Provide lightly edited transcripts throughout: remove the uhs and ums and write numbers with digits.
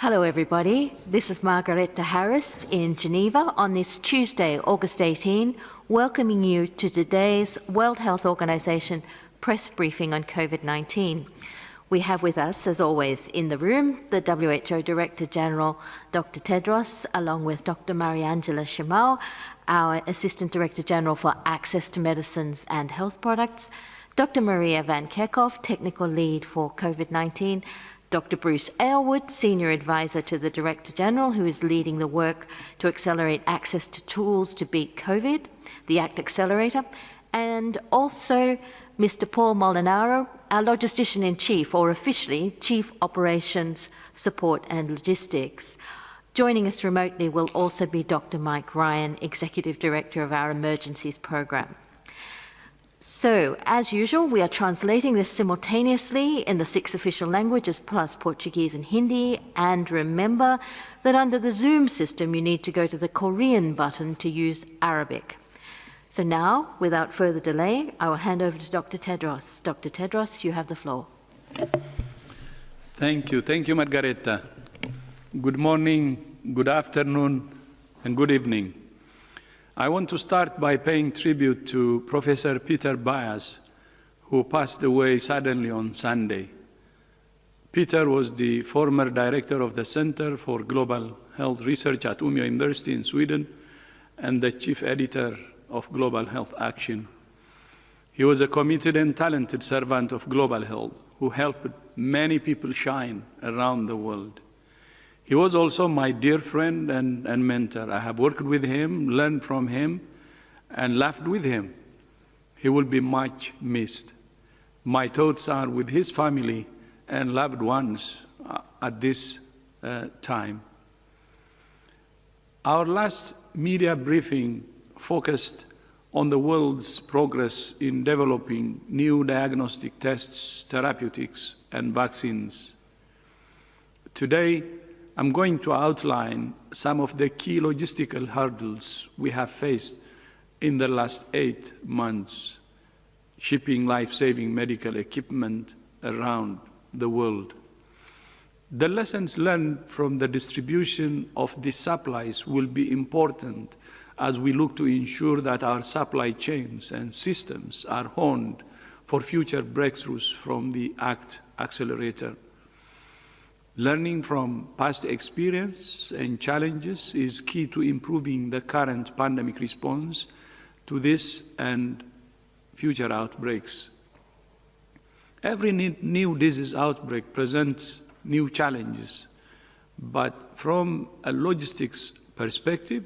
Hello everybody, this is Margareta Harris in Geneva on this Tuesday, August 18, welcoming you to today's World Health Organization press briefing on COVID-19. We have with us, as always, in the room, the WHO Director General, Dr. Tedros, along with Dr. Mariangela Shimao, our Assistant Director General for Access to Medicines and Health Products, Dr. Maria Van Kerkhove, Technical Lead for COVID-19, Dr. Bruce Aylward, Senior Advisor to the Director General, who is leading the work to accelerate access to tools to beat COVID, the ACT Accelerator, and also Mr. Paul Molinaro, our Logistician-in-Chief, or officially Chief Operations, Support and Logistics. Joining us remotely will also be Dr. Mike Ryan, Executive Director of our Emergencies Program. So, as usual, we are translating this simultaneously in the 6 official languages plus Portuguese and Hindi. And remember that under the Zoom system, you need to go to the Korean button to use Arabic. So now, without further delay, I will hand over to Dr. Tedros. Dr. Tedros, you have the floor. Thank you, Margareta. Good morning, good afternoon, and good evening. I want to start by paying tribute to Professor Peter Byas, who passed away suddenly on Sunday. Peter was the former director of the Center for Global Health Research at Umeå University in Sweden and the chief editor of Global Health Action. He was a committed and talented servant of global health who helped many people shine around the world. He was also my dear friend and mentor. I have worked with him, learned from him, and laughed with him. He will be much missed. My thoughts are with his family and loved ones at this time. Our last media briefing focused on the world's progress in developing new diagnostic tests, therapeutics, and vaccines. Today, I'm going to outline some of the key logistical hurdles we have faced in the last 8 months, shipping life-saving medical equipment around the world. The lessons learned from the distribution of these supplies will be important as we look to ensure that our supply chains and systems are honed for future breakthroughs from the ACT Accelerator. Learning from past experience and challenges is key to improving the current pandemic response to this and future outbreaks. Every new disease outbreak presents new challenges, but from a logistics perspective,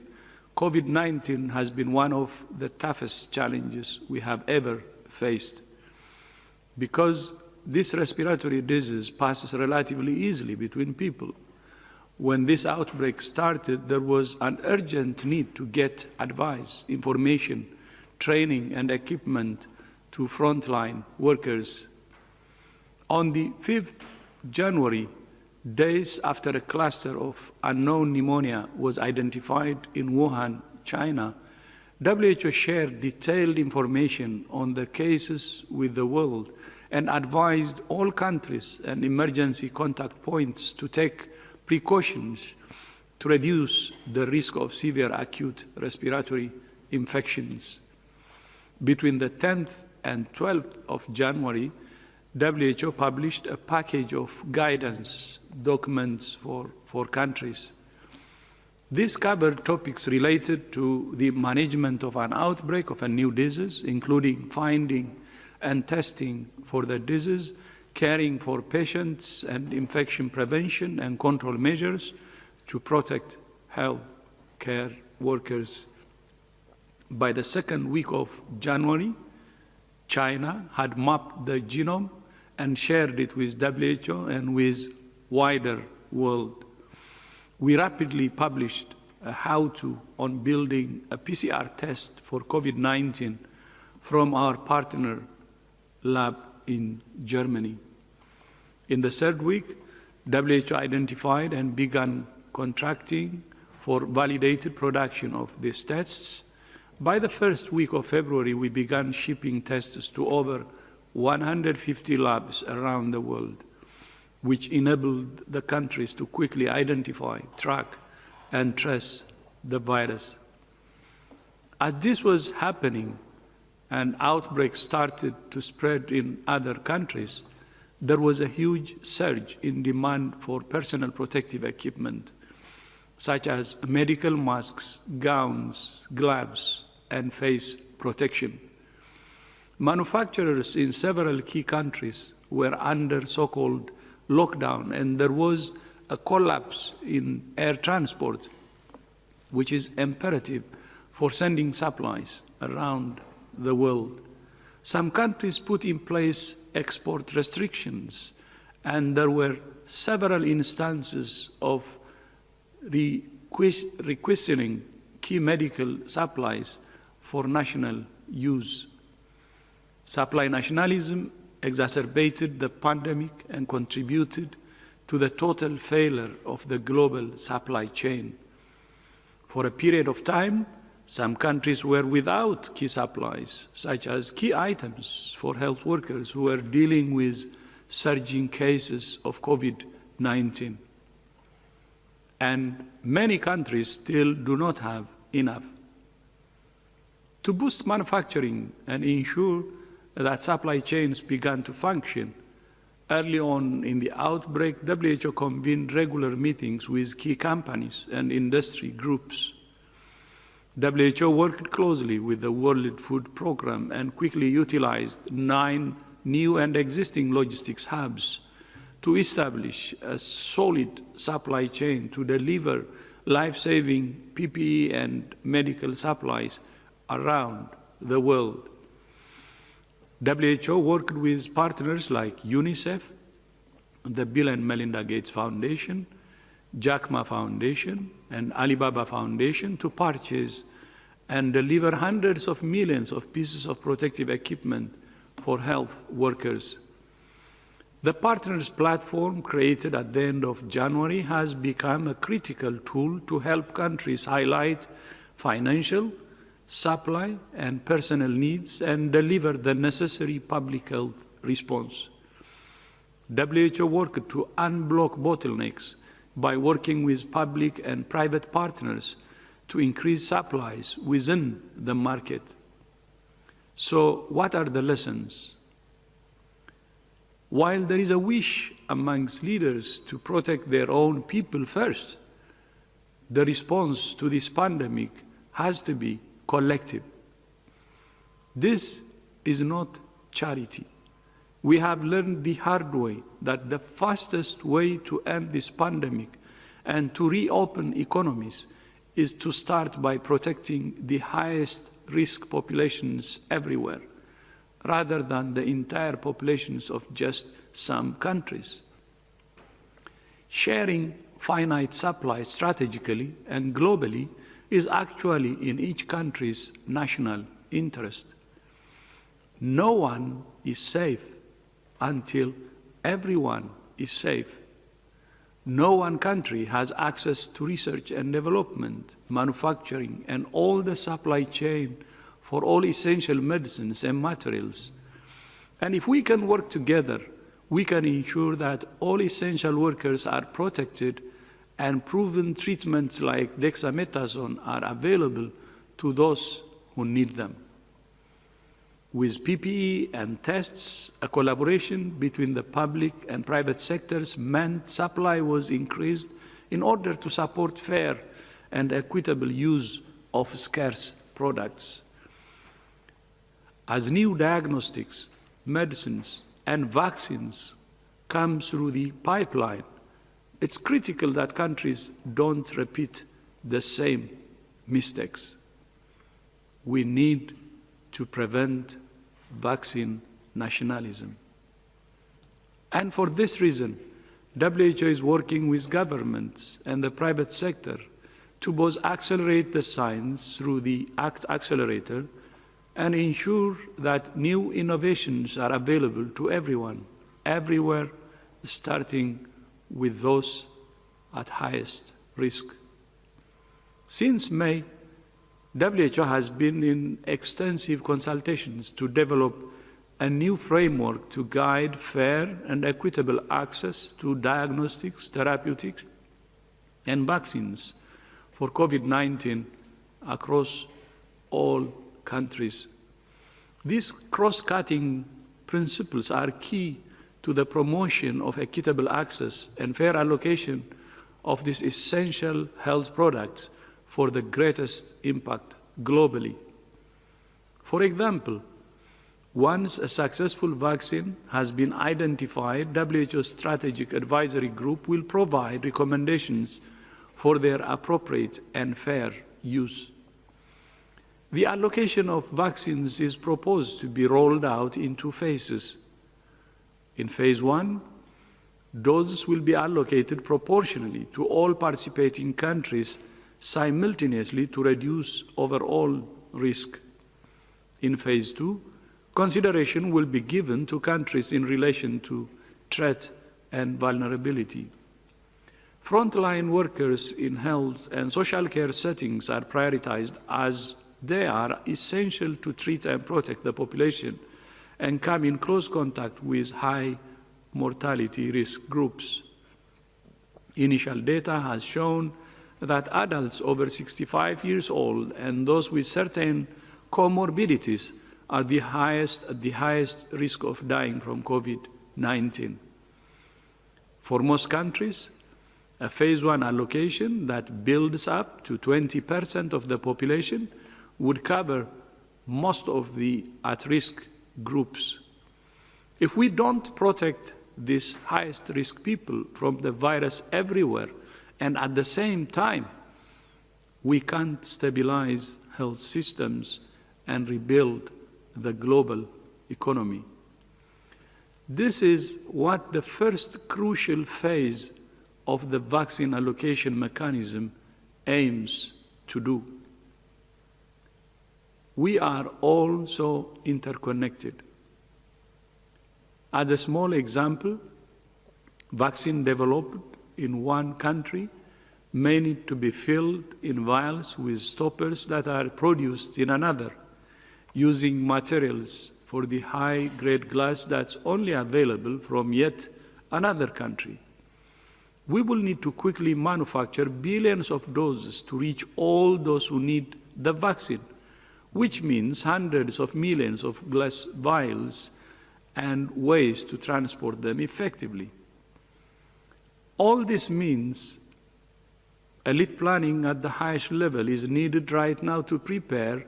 COVID-19 has been one of the toughest challenges we have ever faced. Because this respiratory disease passes relatively easily between people. When this outbreak started, there was an urgent need to get advice, information, training, and equipment to frontline workers. On the 5th January, days after a cluster of unknown pneumonia was identified in Wuhan, China, WHO shared detailed information on the cases with the world and advised all countries and emergency contact points to take precautions to reduce the risk of severe acute respiratory infections. Between the 10th and 12th of January, WHO published a package of guidance documents for countries. These covered topics related to the management of an outbreak of a new disease, including finding and testing for the disease, caring for patients, and infection prevention and control measures to protect health care workers. By the second week of January, China had mapped the genome and shared it with WHO and with wider world. We rapidly published a how-to on building a PCR test for COVID-19 from our partner lab in Germany. In the third week, WHO identified and began contracting for validated production of these tests. By the first week of February, we began shipping tests to over 150 labs around the world. which enabled the countries to quickly identify, track, and trace the virus. As this was happening and outbreaks started to spread in other countries, there was a huge surge in demand for personal protective equipment, such as medical masks, gowns, gloves, and face protection. Manufacturers in several key countries were under so-called lockdown, and there was a collapse in air transport, which is imperative for sending supplies around the world. Some countries put in place export restrictions, and there were several instances of requisitioning key medical supplies for national use. Supply nationalism exacerbated the pandemic and contributed to the total failure of the global supply chain. For a period of time, some countries were without key supplies, such as key items for health workers who were dealing with surging cases of COVID-19. And many countries still do not have enough. To boost manufacturing and ensure that supply chains began to function, early on in the outbreak, WHO convened regular meetings with key companies and industry groups. WHO worked closely with the World Food Programme and quickly utilized 9 new and existing logistics hubs to establish a solid supply chain to deliver life-saving PPE and medical supplies around the world. WHO worked with partners like UNICEF, the Bill and Melinda Gates Foundation, Jack Ma Foundation, and Alibaba Foundation to purchase and deliver hundreds of millions of pieces of protective equipment for health workers. The Partners Platform, created at the end of January, has become a critical tool to help countries highlight financial, supply, and personnel needs and deliver the necessary public health response. WHO worked to unblock bottlenecks by working with public and private partners to increase supplies within the market. So, what are the lessons? While there is a wish amongst leaders to protect their own people first, the response to this pandemic has to be collective. This is not charity. We have learned the hard way that the fastest way to end this pandemic and to reopen economies is to start by protecting the highest risk populations everywhere, rather than the entire populations of just some countries. Sharing finite supply strategically and globally is actually in each country's national interest. No one is safe until everyone is safe. No one country has access to research and development, manufacturing, and all the supply chain for all essential medicines and materials. And if we can work together, we can ensure that all essential workers are protected and proven treatments like dexamethasone are available to those who need them. With PPE and tests, a collaboration between the public and private sectors meant supply was increased in order to support fair and equitable use of scarce products. As new diagnostics, medicines, and vaccines come through the pipeline, it's critical that countries don't repeat the same mistakes. We need to prevent vaccine nationalism. And for this reason, WHO is working with governments and the private sector to both accelerate the science through the ACT Accelerator and ensure that new innovations are available to everyone, everywhere, starting with those at highest risk. Since May, WHO has been in extensive consultations to develop a new framework to guide fair and equitable access to diagnostics, therapeutics, and vaccines for COVID-19 across all countries. These cross-cutting principles are key to the promotion of equitable access and fair allocation of these essential health products for the greatest impact globally. For example, once a successful vaccine has been identified, WHO's Strategic Advisory Group will provide recommendations for their appropriate and fair use. The allocation of vaccines is proposed to be rolled out in 2 phases. In phase 1, doses will be allocated proportionally to all participating countries simultaneously to reduce overall risk. In phase 2, consideration will be given to countries in relation to threat and vulnerability. Frontline workers in health and social care settings are prioritized as they are essential to treat and protect the population and come in close contact with high mortality risk groups. Initial data has shown that adults over 65 years old and those with certain comorbidities are at the highest risk of dying from COVID-19. For most countries, a phase 1 allocation that builds up to 20% of the population would cover most of the at-risk groups. If we don't protect these highest-risk people from the virus everywhere, and at the same time, we can't stabilize health systems and rebuild the global economy. This is what the first crucial phase of the vaccine allocation mechanism aims to do. We are all so interconnected. As a small example, vaccine developed in one country may need to be filled in vials with stoppers that are produced in another, using materials for the high-grade glass that's only available from yet another country. We will need to quickly manufacture billions of doses to reach all those who need the vaccine, which means hundreds of millions of glass vials and ways to transport them effectively. All this means elite planning at the highest level is needed right now to prepare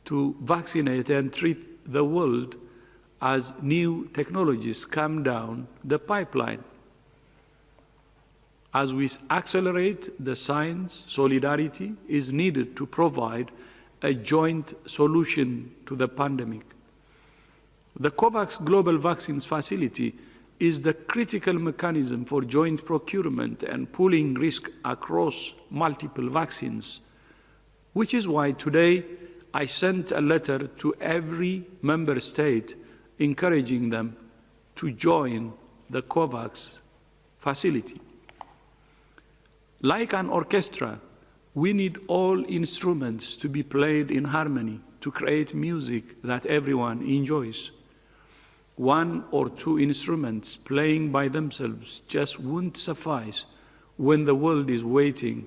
to vaccinate and treat the world as new technologies come down the pipeline. As we accelerate the science, solidarity is needed to provide a joint solution to the pandemic. The COVAX Global Vaccines Facility is the critical mechanism for joint procurement and pooling risk across multiple vaccines, which is why today I sent a letter to every member state encouraging them to join the COVAX facility. Like an orchestra, we need all instruments to be played in harmony to create music that everyone enjoys. 1 or 2 instruments playing by themselves just won't suffice when the world is waiting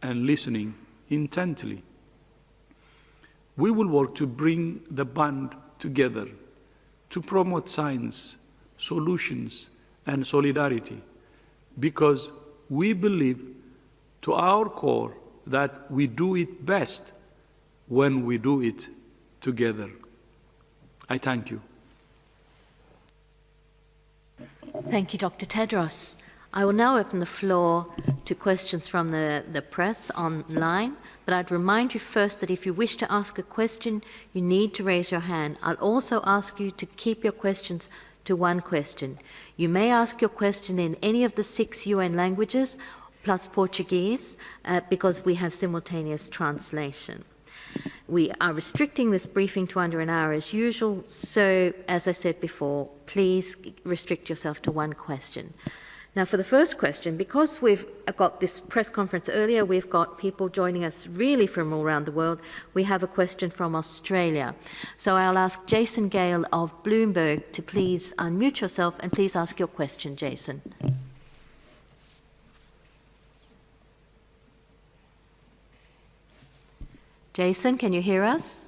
and listening intently. We will work to bring the band together to promote science, solutions, and solidarity, because we believe to our core that we do it best when we do it together. I thank you. Thank you, Dr. Tedros. I will now open the floor to questions from the press online, but I'd remind you first that if you wish to ask a question, you need to raise your hand. I'll also ask you to keep your questions to 1 question. You may ask your question in any of the 6 UN languages, plus Portuguese, because we have simultaneous translation. We are restricting this briefing to under an hour as usual, so as I said before, please restrict yourself to 1 question. Now, for the first question, because we've got this press conference earlier, we've got people joining us really from all around the world. We have a question from Australia. So I'll ask Jason Gale of Bloomberg to please unmute yourself and please ask your question, Jason. Jason, can you hear us?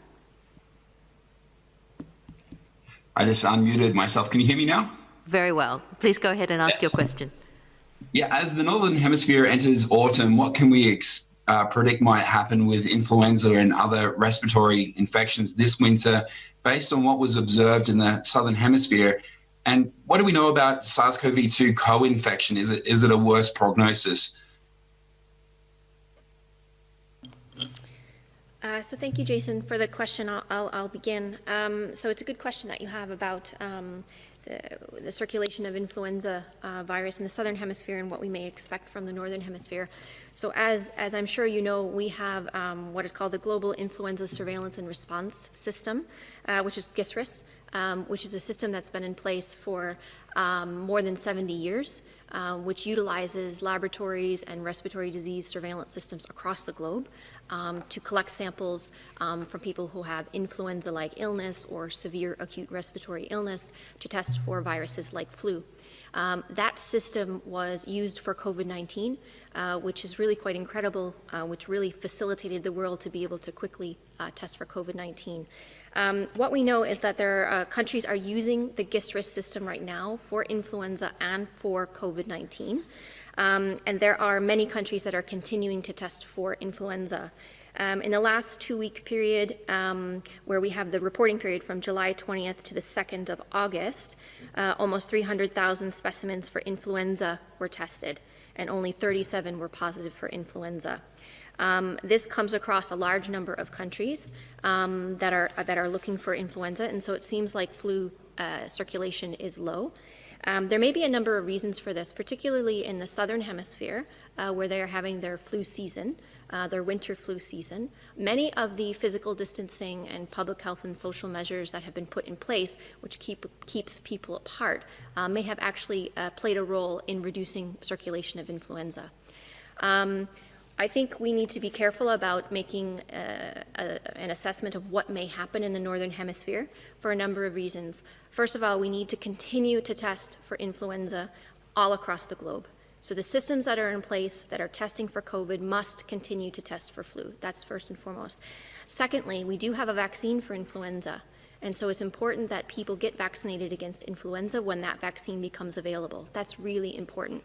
I just unmuted myself. Can you hear me now? Very well. Please go ahead and ask your question. Yeah, as the Northern Hemisphere enters autumn, what can we predict might happen with influenza and other respiratory infections this winter based on what was observed in the Southern Hemisphere? And what do we know about SARS-CoV-2 co-infection? Is it a worse prognosis? So thank you, Jason, for the question. I'll begin. So it's a good question that you have about the circulation of influenza virus in the Southern Hemisphere and what we may expect from the Northern Hemisphere. So as I'm sure you know, we have what is called the Global Influenza Surveillance and Response System, which is GISRIS, which is a system that's been in place for more than 70 years, which utilizes laboratories and respiratory disease surveillance systems across the globe to collect samples from people who have influenza-like illness or severe acute respiratory illness to test for viruses like flu. That system was used for COVID-19, which is really quite incredible, which really facilitated the world to be able to quickly test for COVID-19. What we know is that countries are using the GISRIS system right now for influenza and for COVID-19. And there are many countries that are continuing to test for influenza. In the last 2-week period, where we have the reporting period from July 20th to the 2nd of August, almost 300,000 specimens for influenza were tested, and only 37 were positive for influenza. This comes across a large number of countries that are looking for influenza, and so it seems like flu circulation is low. There may be a number of reasons for this, particularly in the Southern Hemisphere, where they are having their flu season, their winter flu season. Many of the physical distancing and public health and social measures that have been put in place, which keeps people apart, may have actually played a role in reducing circulation of influenza. I think we need to be careful about making an assessment of what may happen in the Northern Hemisphere for a number of reasons. First of all, we need to continue to test for influenza all across the globe. So the systems that are in place that are testing for COVID must continue to test for flu. That's first and foremost. Secondly, we do have a vaccine for influenza. And so it's important that people get vaccinated against influenza when that vaccine becomes available. That's really important,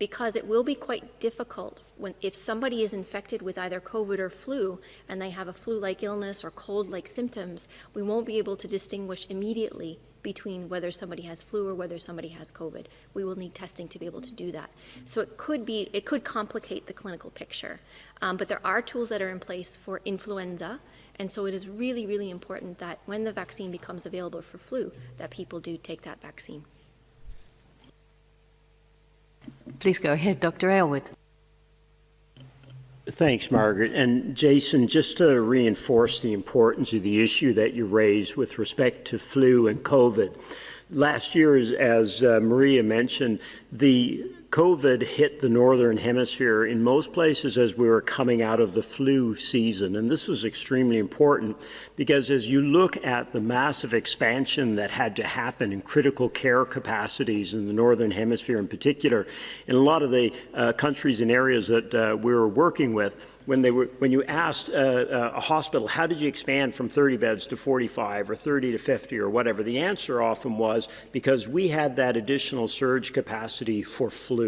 because it will be quite difficult if somebody is infected with either COVID or flu and they have a flu-like illness or cold-like symptoms. We won't be able to distinguish immediately between whether somebody has flu or whether somebody has COVID. We will need testing to be able to do that. So it could complicate the clinical picture. But there are tools that are in place for influenza, and so it is really, really important that when the vaccine becomes available for flu, that people do take that vaccine. Please go ahead, Dr. Aylward. Thanks, Margaret. And Jason, just to reinforce the importance of the issue that you raised with respect to flu and COVID. Last year, as Maria mentioned, the COVID hit the Northern Hemisphere in most places as we were coming out of the flu season. And this is extremely important because as you look at the massive expansion that had to happen in critical care capacities in the Northern Hemisphere in particular, in a lot of the countries and areas that we were working with, when you asked a hospital, how did you expand from 30 beds to 45 or 30 to 50 or whatever, the answer often was because we had that additional surge capacity for flu.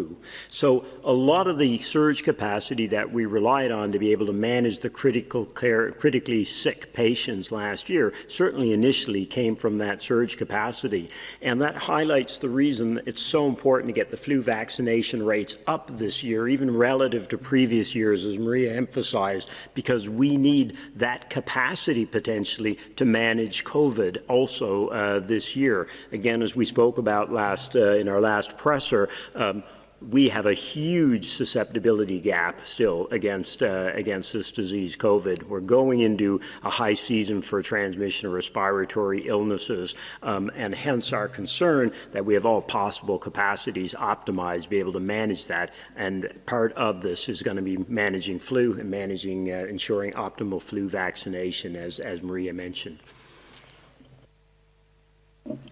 So a lot of the surge capacity that we relied on to be able to manage the critically sick patients last year certainly initially came from that surge capacity. And that highlights the reason it's so important to get the flu vaccination rates up this year, even relative to previous years, as Maria emphasized, because we need that capacity potentially to manage COVID also this year. Again, as we spoke about in our last presser, we have a huge susceptibility gap still against this disease, COVID. We're going into a high season for transmission of respiratory illnesses, and hence our concern that we have all possible capacities optimized to be able to manage that. And part of this is going to be managing flu and managing, ensuring optimal flu vaccination, as Maria mentioned.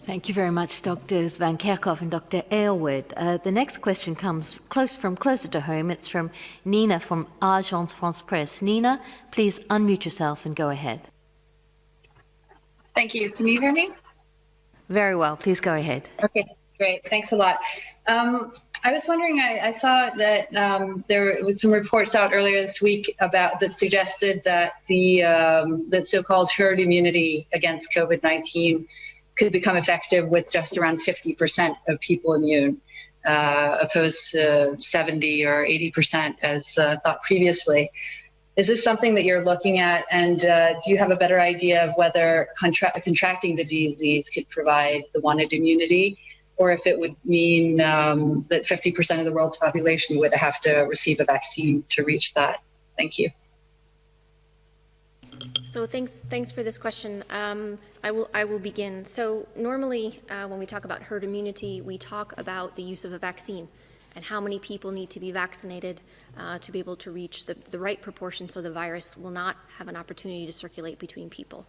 Thank you very much, Drs. Van Kerkhoff and Dr. Aylward. The next question comes closer to home. It's from Nina from Agence France Presse. Nina, please unmute yourself and go ahead. Thank you. Can you hear me? Very well. Please go ahead. Okay, great. Thanks a lot. I was wondering, I saw that there was some reports out earlier this week that suggested that the so-called herd immunity against COVID-19 could become effective with just around 50% of people immune, opposed to 70 or 80% as thought previously. Is this something that you're looking at? And do you have a better idea of whether contracting the disease could provide the wanted immunity, or if it would mean that 50% of the world's population would have to receive a vaccine to reach that? Thank you. So thanks for this question. I will begin. So normally when we talk about herd immunity, we talk about the use of a vaccine and how many people need to be vaccinated to be able to reach the right proportion so the virus will not have an opportunity to circulate between people.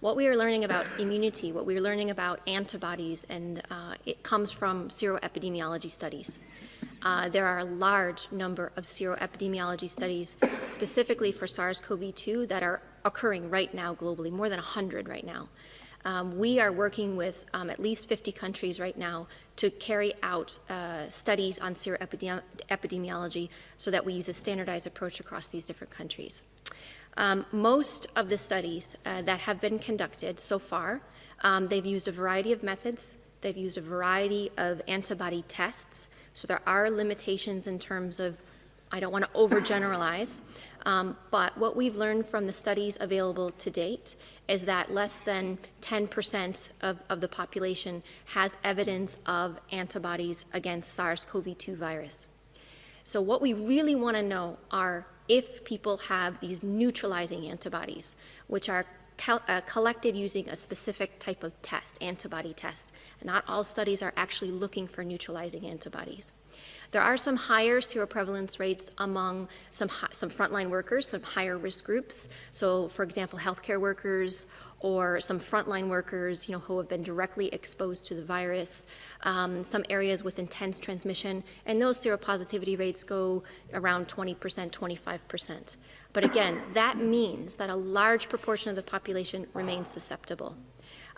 What we are learning about immunity, what we are learning about antibodies, and it comes from seroepidemiology studies. There are a large number of seroepidemiology studies specifically for SARS-CoV-2 that are occurring right now globally, more than 100 right now. We are working with at least 50 countries right now to carry out studies on seroepidemiology so that we use a standardized approach across these different countries. Most of the studies that have been conducted so far, they've used a variety of methods. They've used a variety of antibody tests. So there are limitations in terms of, I don't want to overgeneralize, but what we've learned from the studies available to date is that less than 10% of the population has evidence of antibodies against SARS-CoV-2 virus. So what we really want to know are if people have these neutralizing antibodies, which are collected using a specific type of test, antibody test. Not all studies are actually looking for neutralizing antibodies. There are some higher seroprevalence rates among some frontline workers, some higher risk groups. So, for example, healthcare workers or some frontline workers, who have been directly exposed to the virus, some areas with intense transmission, and those seropositivity rates go around 20%, 25%. But again, that means that a large proportion of the population remains susceptible.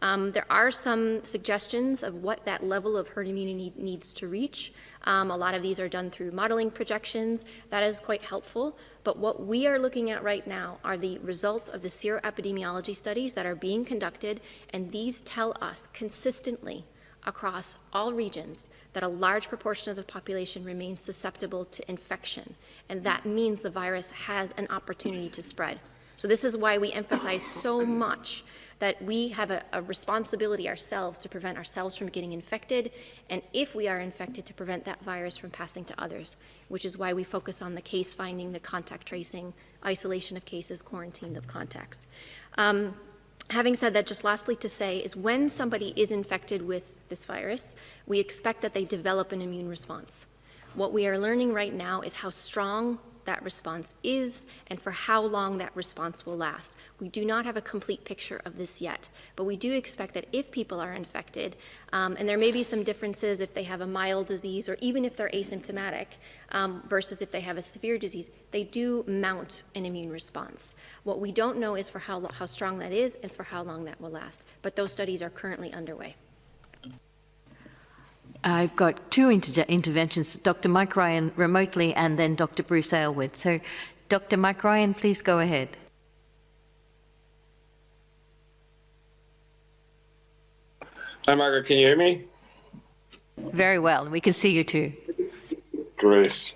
There are some suggestions of what that level of herd immunity needs to reach. A lot of these are done through modeling projections. That is quite helpful. But what we are looking at right now are the results of the seroepidemiology studies that are being conducted, and these tell us consistently across all regions that a large proportion of the population remains susceptible to infection, and that means the virus has an opportunity to spread. So this is why we emphasize so much that we have a responsibility ourselves to prevent ourselves from getting infected, and if we are infected, to prevent that virus from passing to others, which is why we focus on the case finding, the contact tracing, isolation of cases, quarantine of contacts. Having said that, just lastly to say is when somebody is infected with this virus, we expect that they develop an immune response. What we are learning right now is how strong that response is and for how long that response will last. We do not have a complete picture of this yet, but we do expect that if people are infected, and there may be some differences if they have a mild disease or even if they're asymptomatic versus if they have a severe disease, they do mount an immune response. What we don't know is for how strong that is and for how long that will last, but those studies are currently underway. I've got two interventions, Dr. Mike Ryan remotely and then Dr. Bruce Aylward. So, Dr. Mike Ryan, please go ahead. Hi, Margaret, can you hear me? Very well, we can see you too. Great.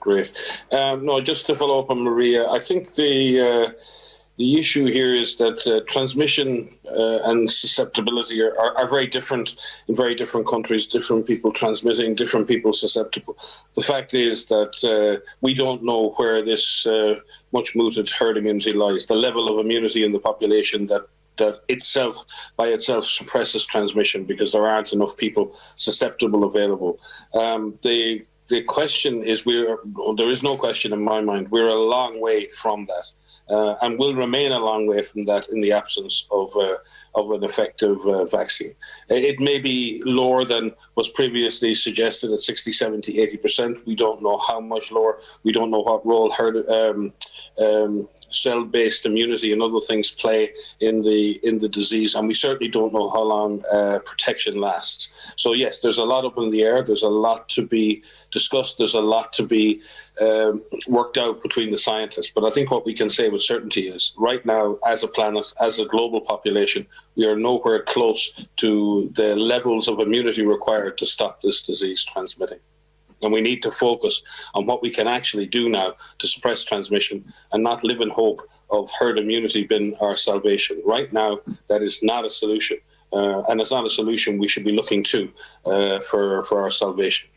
No, just to follow up on Maria, I think the The issue here is that transmission and susceptibility are very different in very different countries, different people transmitting, different people susceptible. The fact is that we don't know where this much mooted herd immunity lies, the level of immunity in the population that itself, by itself, suppresses transmission because there aren't enough people susceptible available. The question is, there is no question in my mind, we're a long way from that. And will remain a long way from that in the absence of an effective vaccine. It may be lower than was previously suggested at 60, 70, 80%. We don't know how much lower. We don't know what role cell-based immunity and other things play in the disease, and we certainly don't know how long protection lasts. So yes, there's a lot up in the air. There's a lot to be discussed. There's a lot to be worked out between the scientists. But I think what we can say with certainty is right now, as a planet, as a global population, we are nowhere close to the levels of immunity required to stop this disease transmitting. And we need to focus on what we can actually do now to suppress transmission and not live in hope of herd immunity being our salvation. Right now, that is not a solution. And it's not a solution we should be looking to for our salvation.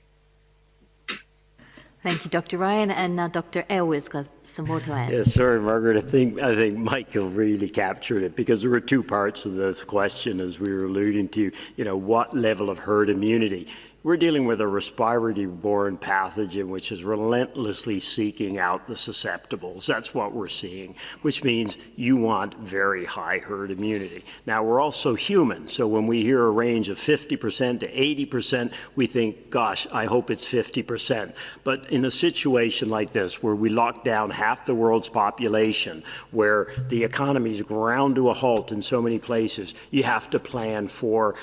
Thank you, Dr. Ryan. And now Dr. Aylward's got some more to add. Yes, sorry, Margaret. I think Michael really captured it, because there were two parts of this question, as we were alluding to, what level of herd immunity. We're dealing with a respiratory-borne pathogen which is relentlessly seeking out the susceptibles. That's what we're seeing, which means you want very high herd immunity. Now, we're also human, so when we hear a range of 50% to 80%, we think, gosh, I hope it's 50%. But in a situation like this, where we lock down half the world's population, where the economy's ground to a halt in so many places, you have to plan for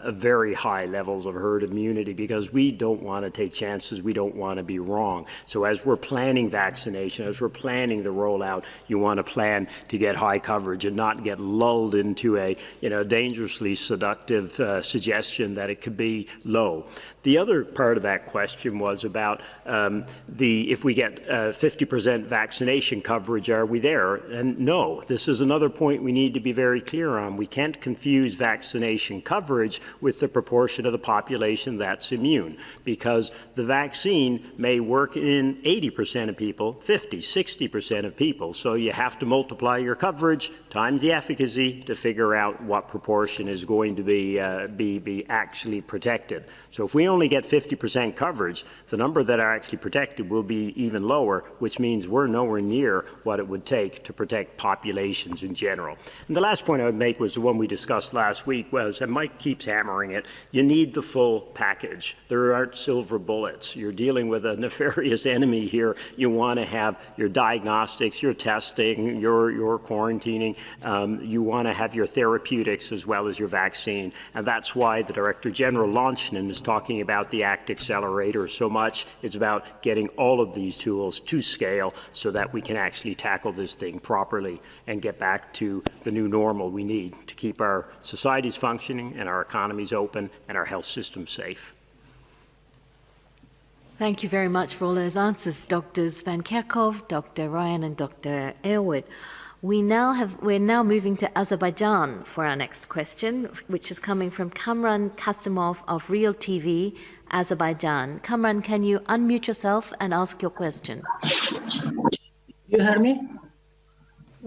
very high levels of herd immunity, because we don't want to take chances. We don't want to be wrong. So as we're planning vaccination, as we're planning the rollout, you want to plan to get high coverage and not get lulled into a dangerously seductive suggestion that it could be low. The other part of that question was about if we get 50% vaccination coverage, are we there? And no, this is another point we need to be very clear on. We can't confuse vaccination coverage with the proportion of the population that's immune, because the vaccine may work in 80% of people, 50, 60% of people. So you have to multiply your coverage times the efficacy to figure out what proportion is going to be actually protected. So if we only get 50% coverage, the number that are actually protected will be even lower, which means we're nowhere near what it would take to protect populations in general. And the last point I would make was the one we discussed last week, was, and Mike keeps hammering it, you need the full package. There aren't silver bullets. You're dealing with a nefarious enemy here. You want to have your diagnostics, your testing, your quarantining. You want to have your therapeutics as well as your vaccine. And that's why the Director General Launchnan is talking about the ACT Accelerator so much. It's about getting all of these tools to scale so that we can actually tackle this thing properly and get back to the new normal we need to keep our societies functioning and our economies open and our health system safe. Thank you very much for all those answers, Drs. Van Kerkhove, Dr. Ryan, and Dr. Aylward. We're now moving to Azerbaijan for our next question, which is coming from Kamran Kasimov of Real TV, Azerbaijan. Kamran, can you unmute yourself and ask your question? You hear me?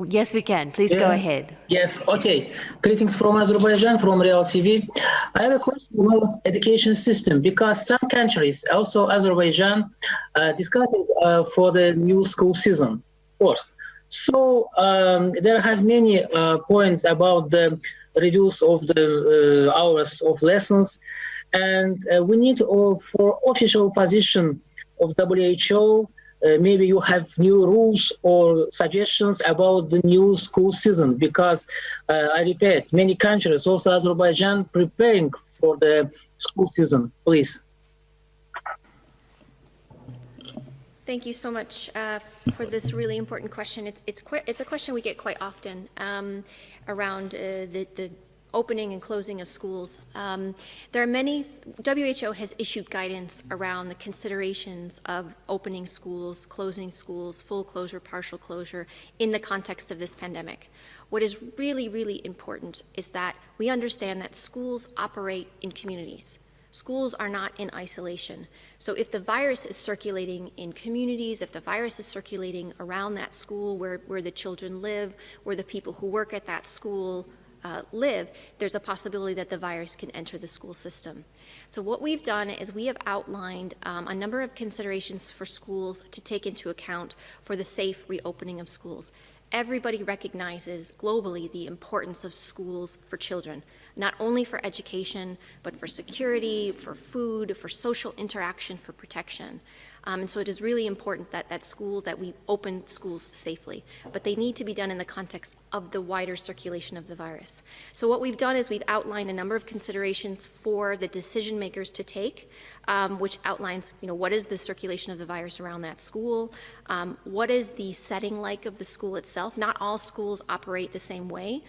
Yes, we can. Please go ahead. Yes, okay. Greetings from Azerbaijan, from Real TV. I have a question about education system, because some countries, also Azerbaijan, discussing for the new school season course. So there have many points about the reduce of the hours of lessons, and we need for official position of WHO. Maybe you have new rules or suggestions about the new school season, because I repeat, many countries, also Azerbaijan, preparing for the school season. Please. Thank you so much for this really important question. It's a question we get quite often around the opening and closing of schools. There are many, WHO has issued guidance around the considerations of opening schools, closing schools, full closure, partial closure in the context of this pandemic. What is really, really important is that we understand that schools operate in communities. Schools are not in isolation. So if the virus is circulating in communities, if the virus is circulating around that school where the children live, where the people who work at that school live, there's a possibility that the virus can enter the school system. So what we've done is we have outlined a number of considerations for schools to take into account for the safe reopening of schools. Everybody recognizes globally the importance of schools for children, not only for education, but for security, for food, for social interaction, for protection. And so it is really important that we open schools safely, but they need to be done in the context of the wider circulation of the virus. So what we've done is we've outlined a number of considerations for the decision makers to take, which outlines, what is the circulation of the virus around that school? What is the setting like of the school itself? Not all schools operate the same way.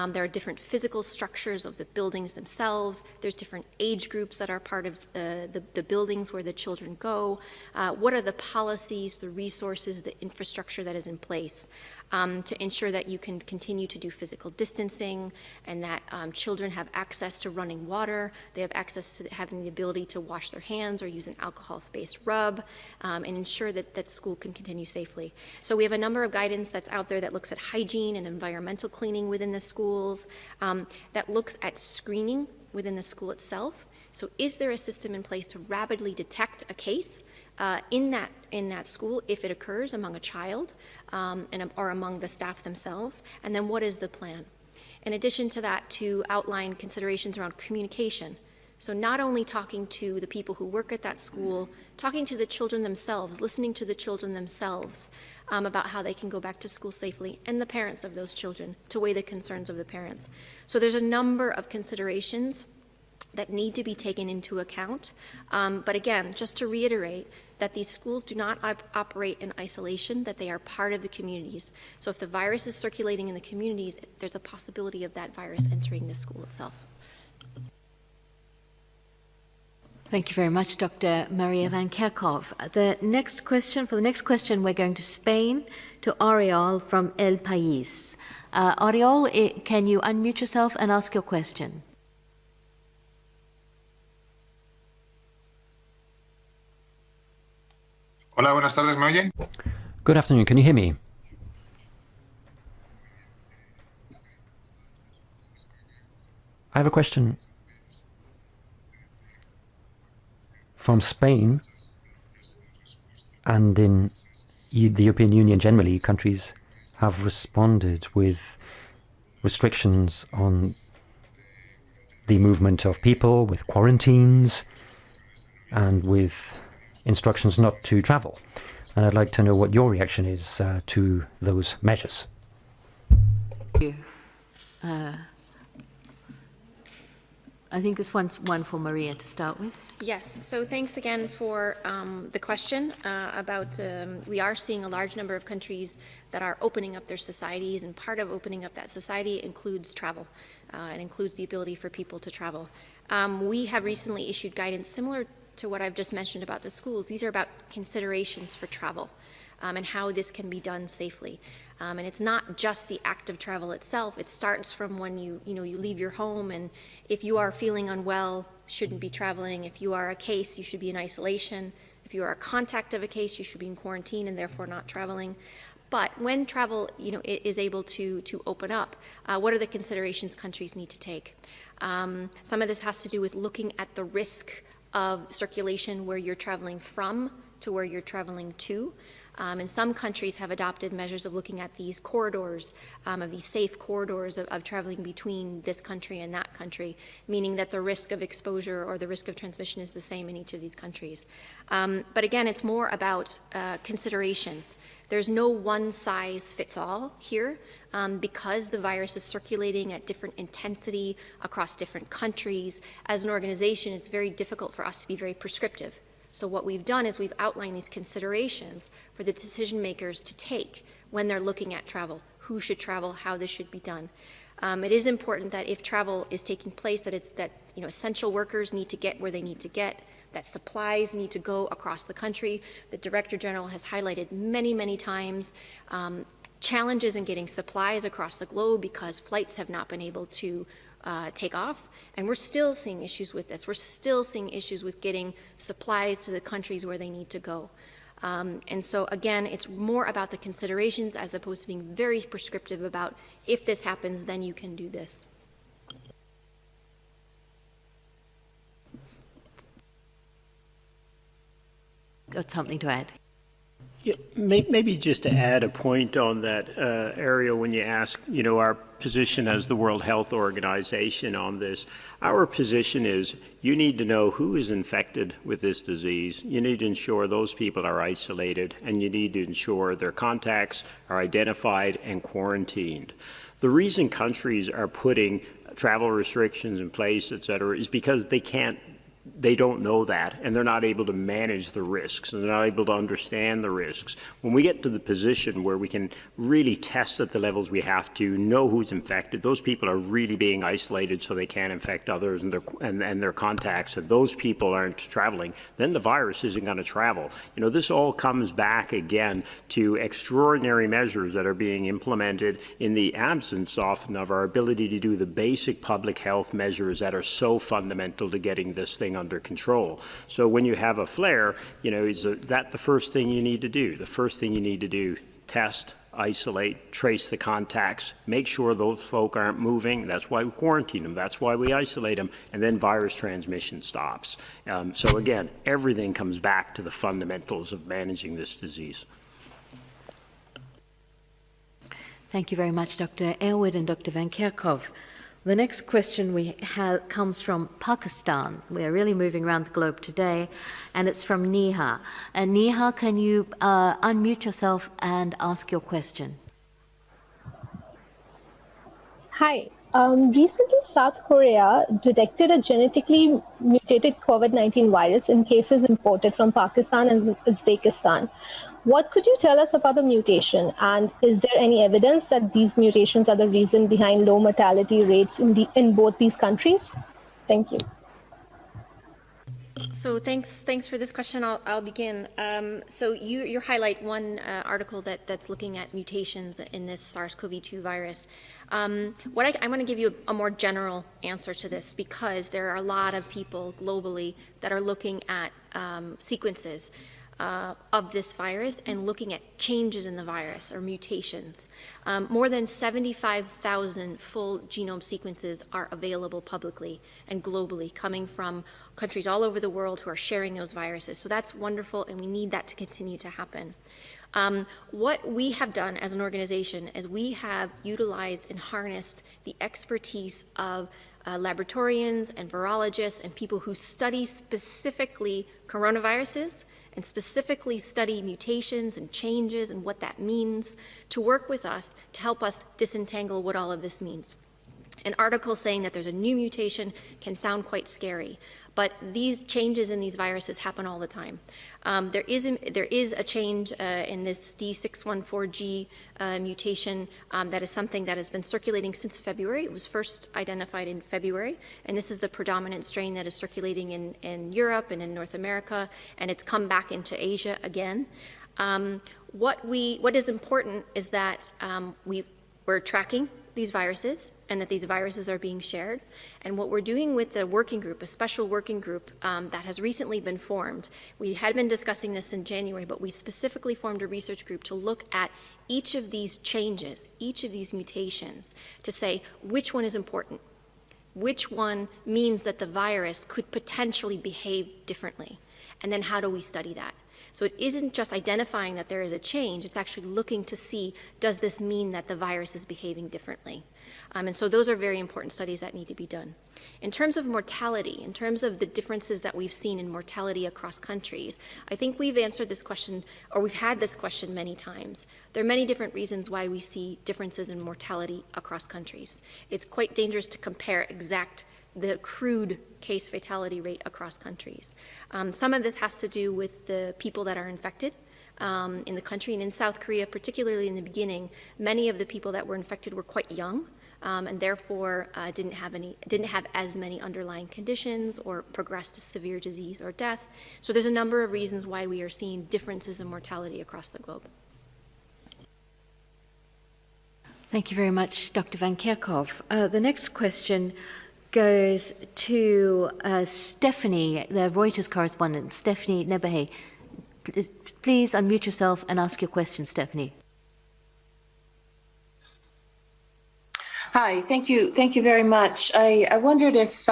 There are different physical structures of the buildings themselves. There's different age groups that are part of the buildings where the children go. What are the policies, the resources, the infrastructure that is in place to ensure that you can continue to do physical distancing and that children have access to running water, they have access to having the ability to wash their hands or use an alcohol-based rub, and ensure that school can continue safely. So we have a number of guidance that's out there that looks at hygiene and environmental cleaning within the schools, that looks at screening within the school itself. So is there a system in place to rapidly detect a case in that school if it occurs among a child or among the staff themselves? And then what is the plan? In addition to that, to outline considerations around communication. So not only talking to the people who work at that school, talking to the children themselves, listening to the children themselves about how they can go back to school safely, and the parents of those children, to weigh the concerns of the parents. So there's a number of considerations that need to be taken into account. But again, just to reiterate, that these schools do not operate in isolation, that they are part of the communities. So if the virus is circulating in the communities, there's a possibility of that virus entering the school itself. Thank you very much, Dr. Maria Van Kerkhove. For the next question, we're going to Spain, to Oriol from El País. Oriol, can you unmute yourself and ask your question? Hola, buenas tardes, ¿me oyen? Good afternoon, can you hear me? I have a question from Spain, and in the European Union generally, countries have responded with restrictions on the movement of people, with quarantines, and with instructions not to travel. And I'd like to know what your reaction is to those measures. Thank you. I think this one's one for Maria to start with. Yes, so thanks again for the question about, we are seeing a large number of countries that are opening up their societies, and part of opening up that society includes travel. It includes the ability for people to travel. We have recently issued guidance similar to what I've just mentioned about the schools. These are about considerations for travel and how this can be done safely. And it's not just the act of travel itself. It starts from when you leave your home, and if you are feeling unwell, shouldn't be traveling. If you are a case, you should be in isolation. If you are a contact of a case, you should be in quarantine and therefore not traveling. But when travel, is able to open up, what are the considerations countries need to take? Some of this has to do with looking at the risk of circulation where you're traveling from to where you're traveling to. And some countries have adopted measures of looking at these corridors, of these safe corridors of traveling between this country and that country, meaning that the risk of exposure or the risk of transmission is the same in each of these countries. But again, it's more about considerations. There's no one size fits all here because the virus is circulating at different intensity across different countries. As an organization, it's very difficult for us to be very prescriptive. So what we've done is we've outlined these considerations for the decision makers to take when they're looking at travel, who should travel, how this should be done. It is important that if travel is taking place, that essential workers need to get where they need to get, that supplies need to go across the country. The Director General has highlighted many, many times challenges in getting supplies across the globe because flights have not been able to take off, and we're still seeing issues with this. We're still seeing issues with getting supplies to the countries where they need to go. And so again, it's more about the considerations as opposed to being very prescriptive about if this happens, then you can do this. Got something to add? Yeah, maybe just to add a point on that, Ariel, when you ask, our position as the World Health Organization on this, our position is you need to know who is infected with this disease. You need to ensure those people are isolated, and you need to ensure their contacts are identified and quarantined. The reason countries are putting travel restrictions in place, et cetera, is because they don't know that, and they're not able to manage the risks, and they're not able to understand the risks. When we get to the position where we can really test at the levels we have to, know who's infected, those people are really being isolated so they can't infect others and their contacts, and those people aren't traveling, then the virus isn't going to travel. This all comes back again to extraordinary measures that are being implemented in the absence often of our ability to do the basic public health measures that are so fundamental to getting this thing under control. So when you have a flare, is that the first thing you need to do? The first thing you need to do, test, isolate, trace the contacts, make sure those folk aren't moving. That's why we quarantine them. That's why we isolate them. And then virus transmission stops. So again, everything comes back to the fundamentals of managing this disease. Thank you very much, Dr. Aylward and Dr. Van Kerkhove. The next question we have comes from Pakistan. We're really moving around the globe today, and it's from Neha. And Neha, can you unmute yourself and ask your question? Hi. Recently, South Korea detected a genetically mutated COVID-19 virus in cases imported from Pakistan and Uzbekistan. What could you tell us about the mutation, and is there any evidence that these mutations are the reason behind low mortality rates in both these countries? Thank you. So thanks for this question. I'll begin. So you highlight one article that's looking at mutations in this SARS-CoV-2 virus. I want to give you a more general answer to this because there are a lot of people globally that are looking at sequences of this virus and looking at changes in the virus or mutations. More than 75,000 full genome sequences are available publicly and globally, coming from countries all over the world who are sharing those viruses. So that's wonderful, and we need that to continue to happen. What we have done as an organization is we have utilized and harnessed the expertise of laboratorians and virologists and people who study specifically coronaviruses and specifically study mutations and changes and what that means to work with us to help us disentangle what all of this means. An article saying that there's a new mutation can sound quite scary, but these changes in these viruses happen all the time. There is a change in this D614G mutation that is something that has been circulating since February. It was first identified in February, and this is the predominant strain that is circulating in Europe and in North America, and it's come back into Asia again. What is important is that we're tracking these viruses and that these viruses are being shared. And what we're doing with the working group, a special working group that has recently been formed, we had been discussing this in January, but we specifically formed a research group to look at each of these changes, each of these mutations, to say which one is important, which one means that the virus could potentially behave differently, and then how do we study that? So it isn't just identifying that there is a change, it's actually looking to see, does this mean that the virus is behaving differently? And so those are very important studies that need to be done. In terms of mortality, in terms of the differences that we've seen in mortality across countries, I think we've answered this question, or we've had this question many times. There are many different reasons why we see differences in mortality across countries. It's quite dangerous to compare the crude case fatality rate across countries. Some of this has to do with the people that are infected in the country. And in South Korea, particularly in the beginning, many of the people that were infected were quite young. and therefore didn't have as many underlying conditions or progressed to severe disease or death. So there's a number of reasons why we are seeing differences in mortality across the globe. Thank you very much, Dr. Van Kerkhove. The next question goes to Stephanie, the Reuters correspondent, Stephanie Nebahe. Please unmute yourself and ask your question, Stephanie. Hi, thank you very much. I wondered if